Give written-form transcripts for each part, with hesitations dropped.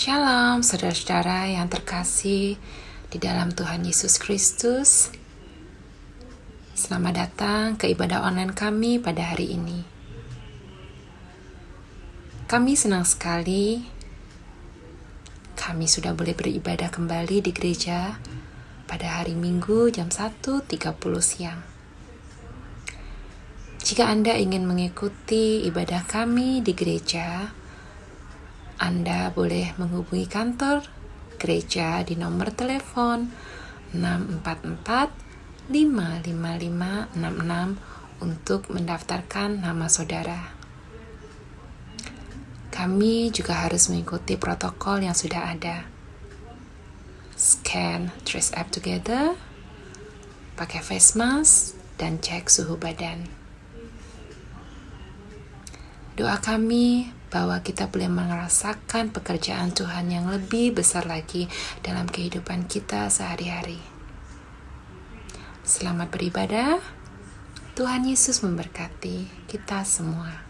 Shalom saudara-saudara yang terkasih di dalam Tuhan Yesus Kristus. Selamat datang ke ibadah online kami pada hari ini. Kami senang sekali kami sudah boleh beribadah kembali di gereja pada hari Minggu jam 1.30 siang. Jika Anda ingin mengikuti ibadah kami di gereja, Anda boleh menghubungi kantor gereja di nomor telepon 644-55566 untuk mendaftarkan nama saudara. Kami juga harus mengikuti protokol yang sudah ada. Scan Trace App Together, pakai face mask, dan cek suhu badan. Doa kami bahwa kita boleh merasakan pekerjaan Tuhan yang lebih besar lagi dalam kehidupan kita sehari-hari. Selamat beribadah. Tuhan Yesus memberkati kita semua.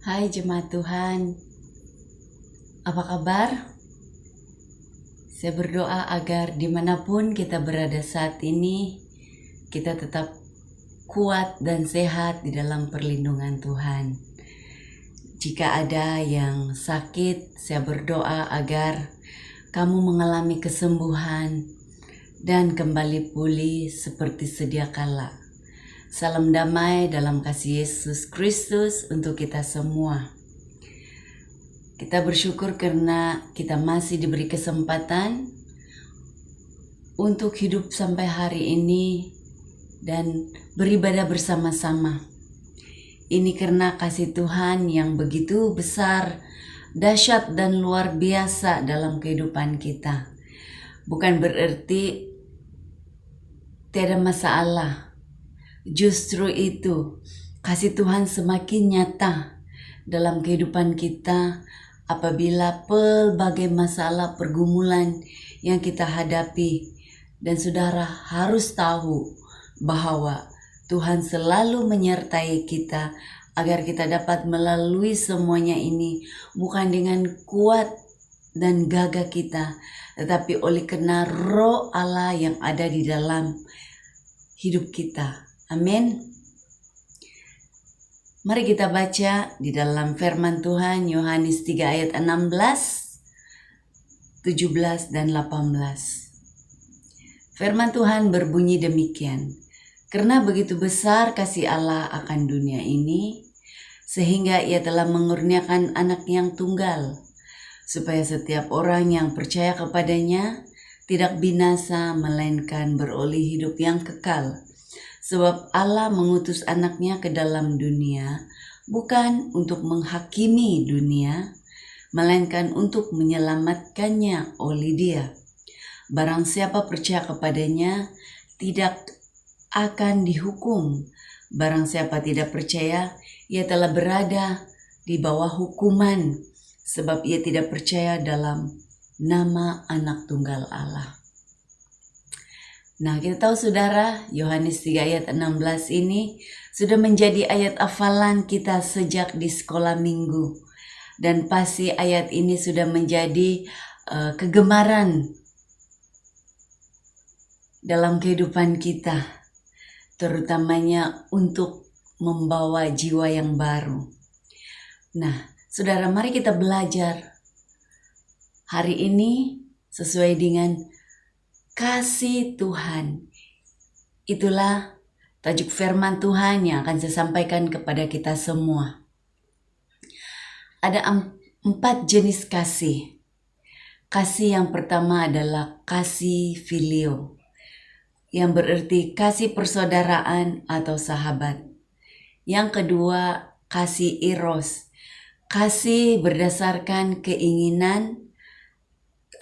Hai jemaat Tuhan, apa kabar? Saya berdoa agar dimanapun kita berada saat ini, kita tetap kuat dan sehat di dalam perlindungan Tuhan. Jika ada yang sakit, saya berdoa agar kamu mengalami kesembuhan dan kembali pulih seperti sedia kala. Salam damai dalam kasih Yesus Kristus untuk kita semua. Kita bersyukur karena kita masih diberi kesempatan untuk hidup sampai hari ini dan beribadah bersama-sama. Ini karena kasih Tuhan yang begitu besar, dahsyat dan luar biasa dalam kehidupan kita. Bukan berarti tiada masalah. Justru itu, kasih Tuhan semakin nyata dalam kehidupan kita apabila pelbagai masalah pergumulan yang kita hadapi. Dan saudara harus tahu bahwa Tuhan selalu menyertai kita agar kita dapat melalui semuanya ini bukan dengan kuat dan gagah kita, tetapi oleh karena Roh Allah yang ada di dalam hidup kita. Amin. Mari kita baca di dalam firman Tuhan Yohanes 3 ayat 16, 17 dan 18. Firman Tuhan berbunyi demikian. Karena begitu besar kasih Allah akan dunia ini, sehingga Ia telah mengurniakan anak yang tunggal, supaya setiap orang yang percaya kepadanya tidak binasa melainkan beroleh hidup yang kekal. Sebab Allah mengutus anaknya ke dalam dunia bukan untuk menghakimi dunia, melainkan untuk menyelamatkannya oleh Dia. Barang siapa percaya kepadanya tidak akan dihukum. Barang siapa tidak percaya, ia telah berada di bawah hukuman, sebab ia tidak percaya dalam nama anak tunggal Allah. Nah, kita tahu saudara, Yohanes 3 ayat 16 ini sudah menjadi ayat hafalan kita sejak di sekolah minggu. Dan pasti ayat ini sudah menjadi kegemaran dalam kehidupan kita, terutamanya untuk membawa jiwa yang baru. Nah, saudara, mari kita belajar hari ini sesuai dengan kasih Tuhan. Itulah tajuk firman Tuhan yang akan saya sampaikan kepada kita semua. Ada 4 jenis kasih. Kasih yang pertama adalah kasih filio, yang berarti kasih persaudaraan atau sahabat. Yang kedua, kasih eros, kasih berdasarkan keinginan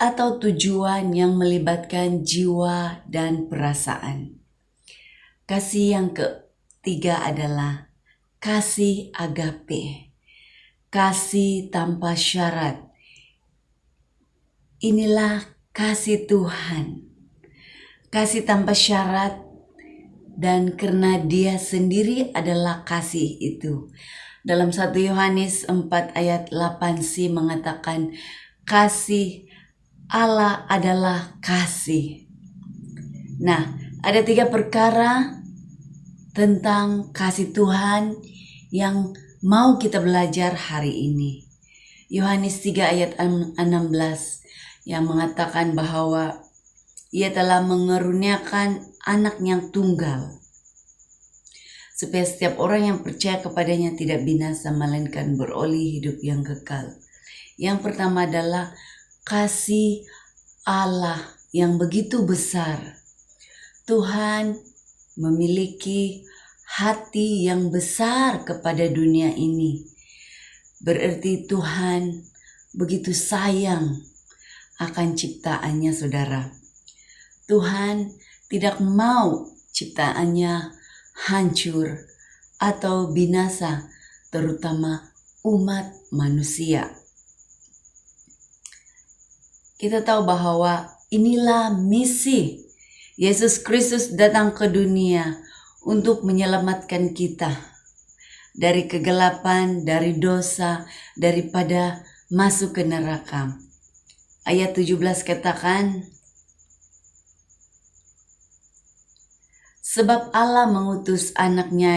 atau tujuan yang melibatkan jiwa dan perasaan. Kasih yang ketiga adalah kasih agape, kasih tanpa syarat. Inilah kasih Tuhan, kasih tanpa syarat, dan karena Dia sendiri adalah kasih itu. Dalam 1 Yohanes 4 ayat 8c mengatakan kasih Allah adalah kasih. Nah, ada 3 perkara tentang kasih Tuhan yang mau kita belajar hari ini. Yohanes 3 ayat 16 yang mengatakan bahwa Ia telah mengeruniakan anak yang tunggal, supaya setiap orang yang percaya kepadanya tidak binasa melainkan beroleh hidup yang kekal. Yang pertama adalah kasih Allah yang begitu besar. Tuhan memiliki hati yang besar kepada dunia ini. Berarti Tuhan begitu sayang akan ciptaannya, saudara. Tuhan tidak mau ciptaannya hancur atau binasa, terutama umat manusia. Kita tahu bahwa inilah misi Yesus Kristus datang ke dunia untuk menyelamatkan kita dari kegelapan, dari dosa, daripada masuk ke neraka. Ayat 17 katakan, sebab Allah mengutus anaknya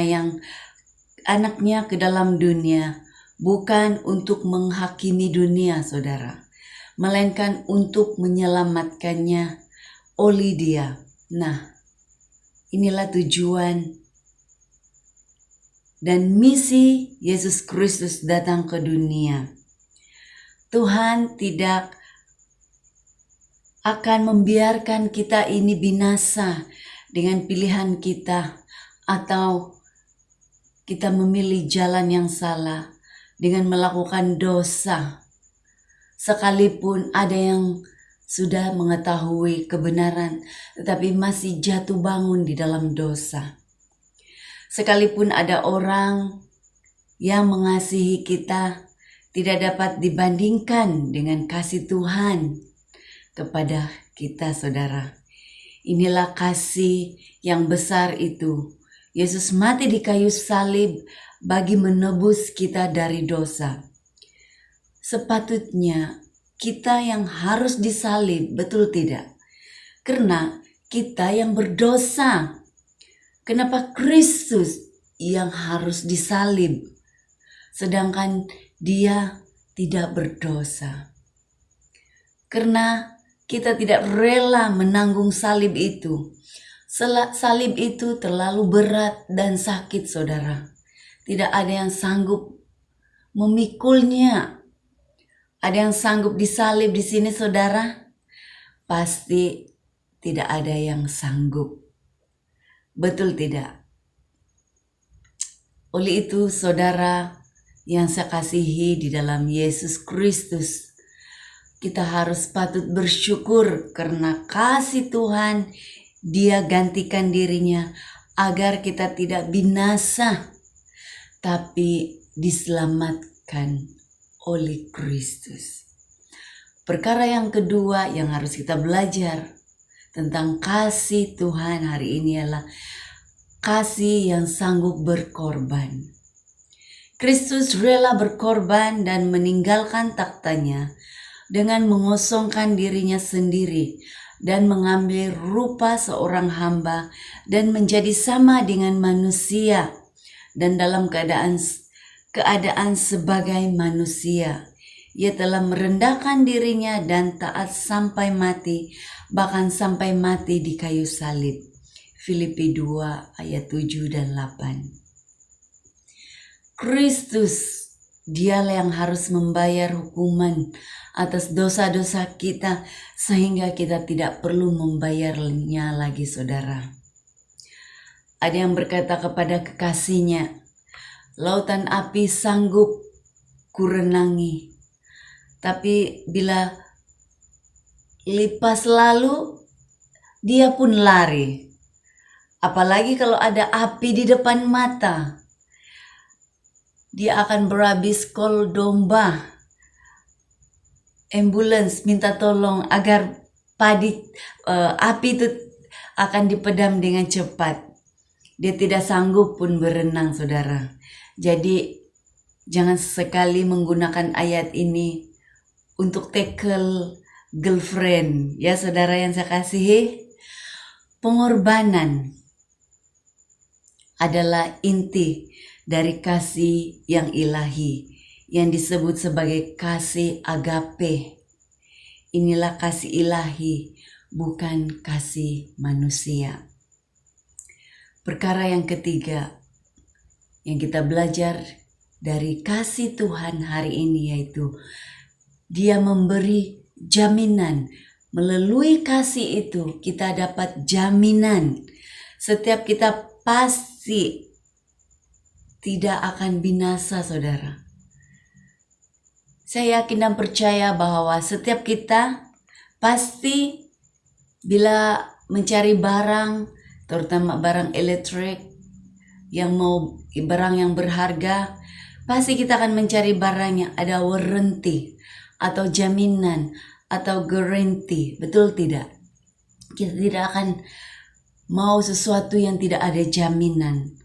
ke dalam dunia, bukan untuk menghakimi dunia, saudara, melainkan untuk menyelamatkannya oleh Dia. Nah, inilah tujuan dan misi Yesus Kristus datang ke dunia. Tuhan tidak akan membiarkan kita ini binasa dengan pilihan kita, atau kita memilih jalan yang salah dengan melakukan dosa. Sekalipun ada yang sudah mengetahui kebenaran, tetapi masih jatuh bangun di dalam dosa. Sekalipun ada orang yang mengasihi kita, tidak dapat dibandingkan dengan kasih Tuhan kepada kita, saudara. Inilah kasih yang besar itu. Yesus mati di kayu salib bagi menebus kita dari dosa. Sepatutnya kita yang harus disalib, betul tidak? Karena kita yang berdosa. Kenapa Kristus yang harus disalib, sedangkan Dia tidak berdosa? Karena kita tidak rela menanggung salib itu. Salib itu terlalu berat dan sakit, saudara. Tidak ada yang sanggup memikulnya. Ada yang sanggup disalib di sini, saudara? Pasti tidak ada yang sanggup. Betul tidak? Oleh itu, saudara yang saya kasihi di dalam Yesus Kristus, kita harus patut bersyukur karena kasih Tuhan, Dia gantikan dirinya agar kita tidak binasa, tapi diselamatkan oleh Kristus. Perkara yang kedua yang harus kita belajar tentang kasih Tuhan hari ini adalah kasih yang sanggup berkorban. Kristus rela berkorban dan meninggalkan taktanya dengan mengosongkan dirinya sendiri dan mengambil rupa seorang hamba dan menjadi sama dengan manusia, dan dalam keadaan sebagai manusia Ia telah merendahkan dirinya dan taat sampai mati, bahkan sampai mati di kayu salib. Filipi 2 ayat 7 dan 8. Kristus, Dialah yang harus membayar hukuman atas dosa-dosa kita, sehingga kita tidak perlu membayarnya lagi, saudara. Ada yang berkata kepada kekasihnya, lautan api sanggup kurenangi, tapi bila lipas lalu, dia pun lari. Apalagi kalau ada api di depan mata, dia akan berhabis kol domba. Ambulans minta tolong agar api itu akan dipedam dengan cepat. Dia tidak sanggup pun berenang, saudara. Jadi jangan sekali menggunakan ayat ini untuk tackle girlfriend, ya saudara yang saya kasihi. Pengorbanan adalah inti dari kasih yang ilahi, yang disebut sebagai kasih agape. Inilah kasih ilahi, bukan kasih manusia. Perkara yang ketiga yang kita belajar dari kasih Tuhan hari ini, yaitu Dia memberi jaminan. Melalui kasih itu kita dapat jaminan. Setiap kita pasti tidak akan binasa, saudara. Saya yakin dan percaya bahwa setiap kita pasti bila mencari barang, terutama barang elektrik, barang yang berharga, pasti kita akan mencari barang yang ada warranty atau jaminan atau guarantee. Betul tidak? Kita tidak akan mau sesuatu yang tidak ada jaminan.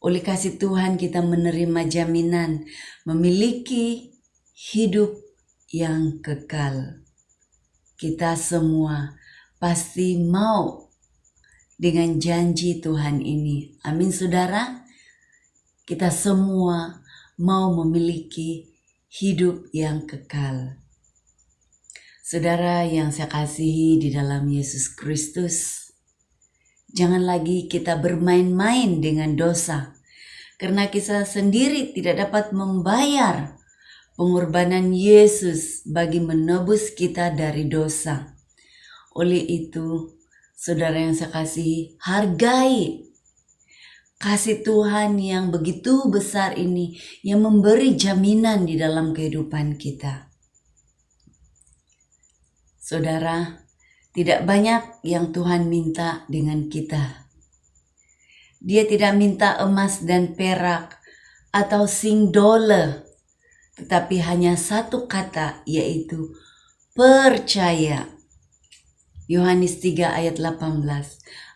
Oleh kasih Tuhan kita menerima jaminan memiliki hidup yang kekal. Kita semua pasti mau dengan janji Tuhan ini. Amin saudara. Kita semua mau memiliki hidup yang kekal. Saudara yang saya kasihi di dalam Yesus Kristus, jangan lagi kita bermain-main dengan dosa, karena kita sendiri tidak dapat membayar pengorbanan Yesus bagi menebus kita dari dosa. Oleh itu, saudara yang saya kasihi, hargai kasih Tuhan yang begitu besar ini, yang memberi jaminan di dalam kehidupan kita. Saudara, tidak banyak yang Tuhan minta dengan kita. Dia tidak minta emas dan perak atau $1, tetapi hanya satu kata, yaitu percaya. Yohanes 3 ayat 18.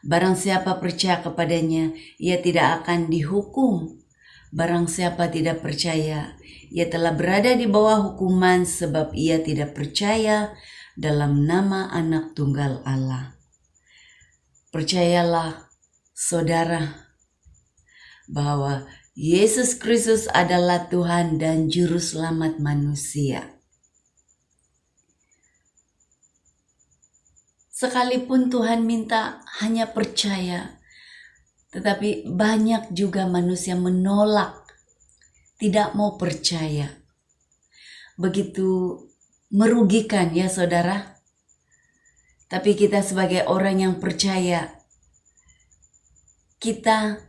Barang siapa percaya kepadanya, ia tidak akan dihukum. Barang siapa tidak percaya, ia telah berada di bawah hukuman sebab ia tidak percaya dalam nama Anak Tunggal Allah. Percayalah saudara bahwa Yesus Kristus adalah Tuhan dan Juru Selamat manusia. Sekalipun Tuhan minta hanya percaya, tetapi banyak juga manusia menolak, tidak mau percaya. Begitu merugikan ya saudara. Tapi kita sebagai orang yang percaya, kita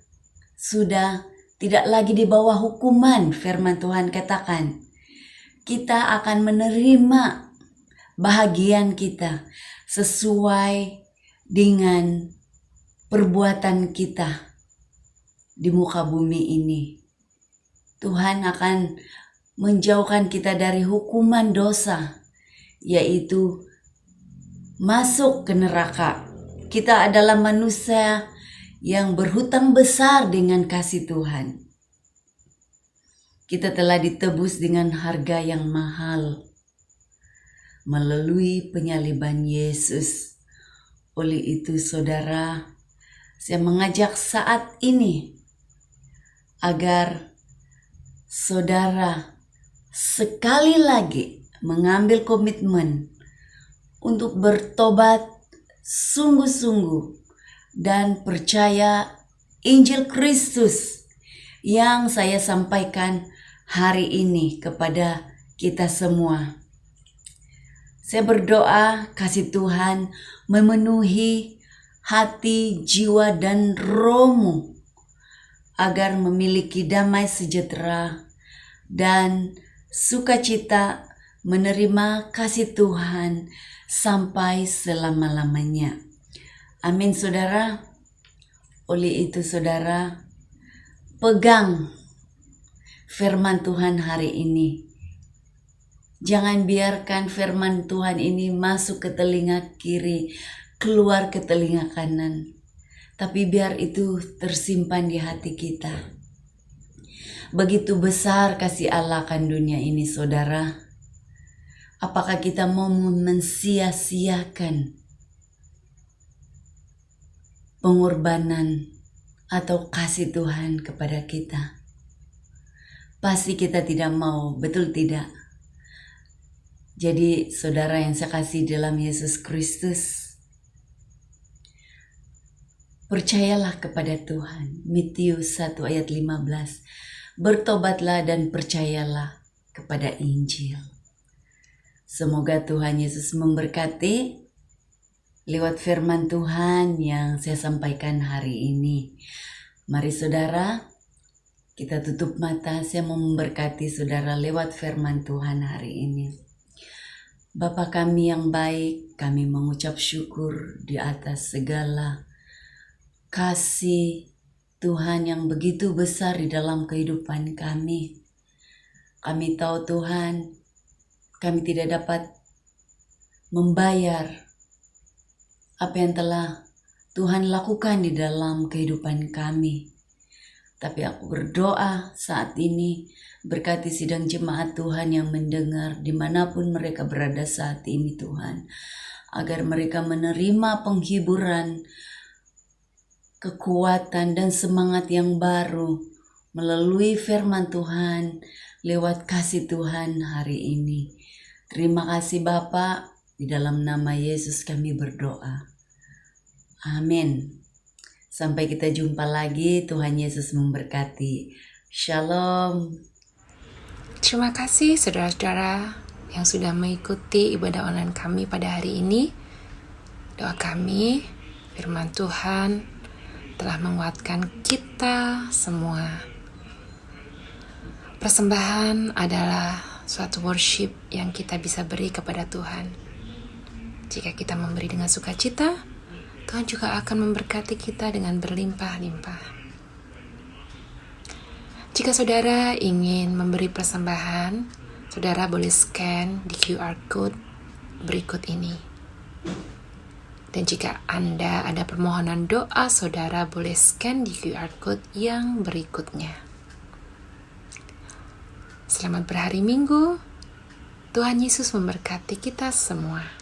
sudah tidak lagi di bawah hukuman. Firman Tuhan katakan, kita akan menerima bahagian kita sesuai dengan perbuatan kita di muka bumi ini. Tuhan akan menjauhkan kita dari hukuman dosa, yaitu masuk ke neraka. Kita adalah manusia yang berhutang besar dengan kasih Tuhan. Kita telah ditebus dengan harga yang mahal melalui penyaliban Yesus. Oleh itu saudara, saya mengajak saat ini agar saudara sekali lagi mengambil komitmen untuk bertobat sungguh-sungguh dan percaya Injil Kristus yang saya sampaikan hari ini kepada kita semua. Saya berdoa kasih Tuhan memenuhi hati, jiwa, dan rohmu agar memiliki damai sejahtera dan sukacita menerima kasih Tuhan sampai selama-lamanya. Amin saudara. Oleh itu saudara, pegang firman Tuhan hari ini. Jangan biarkan firman Tuhan ini masuk ke telinga kiri, keluar ke telinga kanan. Tapi biar itu tersimpan di hati kita. Begitu besar kasih Allah akan dunia ini saudara. Apakah kita mau mensia-siakan pengorbanan atau kasih Tuhan kepada kita? Pasti kita tidak mau, betul tidak? Jadi saudara yang saya kasih dalam Yesus Kristus, percayalah kepada Tuhan. Matius 1 ayat 15. Bertobatlah dan percayalah kepada Injil. Semoga Tuhan Yesus memberkati lewat firman Tuhan yang saya sampaikan hari ini. Mari saudara, kita tutup mata. Saya mau memberkati saudara lewat firman Tuhan hari ini. Bapa kami yang baik, kami mengucap syukur di atas segala kasih Tuhan yang begitu besar di dalam kehidupan kami. Kami tahu Tuhan, kami tidak dapat membayar apa yang telah Tuhan lakukan di dalam kehidupan kami. Tapi aku berdoa saat ini, berkati sidang jemaat Tuhan yang mendengar dimanapun mereka berada saat ini Tuhan. Agar mereka menerima penghiburan, kekuatan dan semangat yang baru melalui firman Tuhan, lewat kasih Tuhan hari ini. Terima kasih Bapa, di dalam nama Yesus kami berdoa. Amin. Sampai kita jumpa lagi, Tuhan Yesus memberkati. Shalom. Terima kasih saudara-saudara yang sudah mengikuti ibadah online kami pada hari ini. Doa kami, firman Tuhan telah menguatkan kita semua. Persembahan adalah suatu worship yang kita bisa beri kepada Tuhan. Jika kita memberi dengan sukacita, Tuhan juga akan memberkati kita dengan berlimpah-limpah. Jika saudara ingin memberi persembahan, saudara boleh scan di QR Code berikut ini. Dan jika Anda ada permohonan doa, saudara boleh scan di QR Code yang berikutnya. Selamat berhari Minggu. Tuhan Yesus memberkati kita semua.